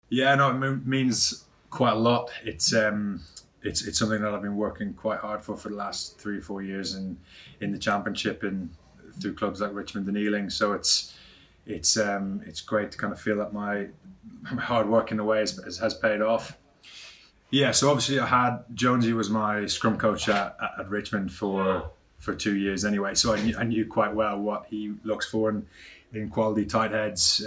Yeah, no, it means quite a lot. It's something that I've been working quite hard for the last 3 or 4 years in the championship and through clubs like Richmond and Ealing. So it's great to kind of feel that my hard work in a way has paid off. Yeah, so obviously Jonesy was my scrum coach at Richmond for 2 years anyway. So I knew quite well what he looks for in quality tight heads,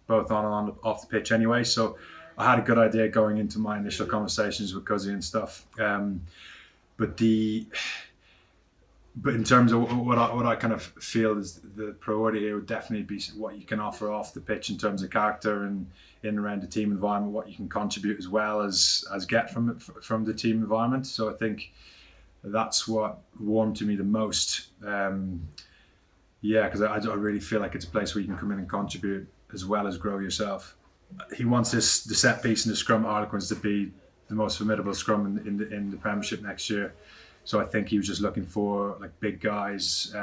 both on and off the pitch anyway. So I had a good idea going into my initial conversations with Guzzi and stuff. But the but in terms of what I kind of feel is the priority here would definitely be what you can offer off the pitch in terms of character and in and around the team environment, what you can contribute as well as get from the team environment. So I think that's what warmed to me the most. Yeah, because I really feel like it's a place where you can come in and contribute as well as grow yourself. He wants the set piece and the scrum Harlequins to be the most formidable scrum in the Premiership next year. So I think he was just looking for like big guys,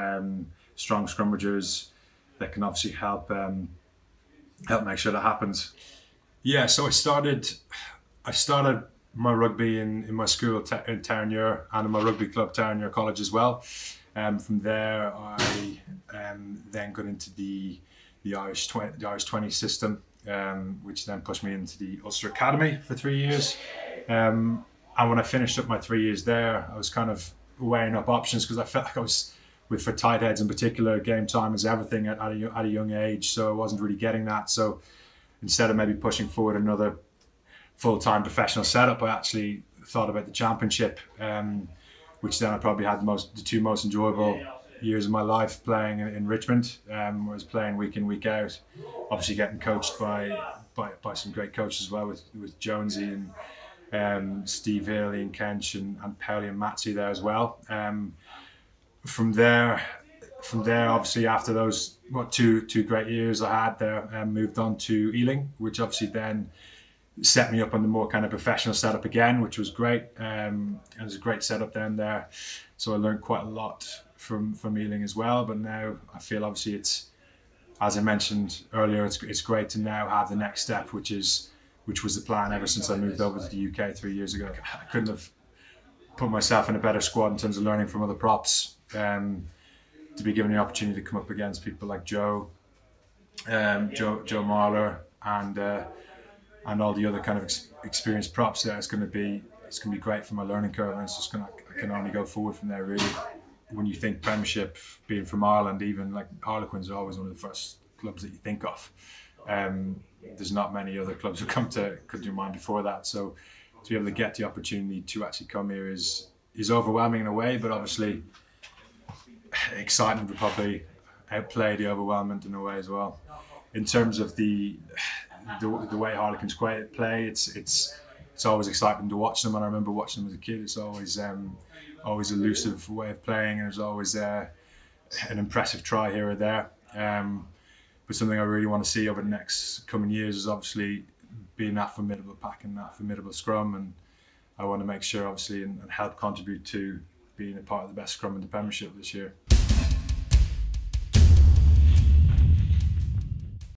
strong scrummagers that can obviously help make sure that happens. Yeah, so I started my rugby in my school in Trenier and in my rugby club Trenier College as well. From there, I then got into the Irish 20 system, which then pushed me into the Ulster Academy for 3 years. And when I finished up my 3 years there, I was kind of weighing up options because I felt like I was, for tight heads in particular, game time is everything at a young age. So I wasn't really getting that. So instead of maybe pushing forward another full-time professional setup, I actually thought about the championship, which then I probably had the two most enjoyable years of my life playing in Richmond. I was playing week in, week out, obviously getting coached by some great coaches as well with Jonesy and Steve Hill, Ian Kench and Pauli and Matsi there as well. From there, obviously after those two great years I had there, moved on to Ealing, which obviously then set me up on the more kind of professional setup again, which was great. And it was a great setup then there. So I learned quite a lot from Ealing as well. But now I feel obviously it's, as I mentioned earlier, it's great to now have the next step, which was the plan ever since I moved over to the UK 3 years ago. I couldn't have put myself in a better squad in terms of learning from other props. To be given the opportunity to come up against people like Joe Marler and all the other kind of experienced props there, it's going to be great for my learning curve, and I can only go forward from there really. When you think Premiership, being from Ireland, even like Harlequins are always one of the first clubs that you think of. There's not many other clubs who come to your mind before that. So to be able to get the opportunity to actually come here is overwhelming in a way, but obviously excitement would probably outplay the overwhelmment in a way as well. In terms of the way Harlequins play, it's always exciting to watch them, and I remember watching them as a kid. It's always a elusive way of playing, and there's always an impressive try here or there. But something I really want to see over the next coming years is obviously being that formidable pack and that formidable scrum, and I want to make sure obviously and help contribute to being a part of the best scrum in the Premiership this year.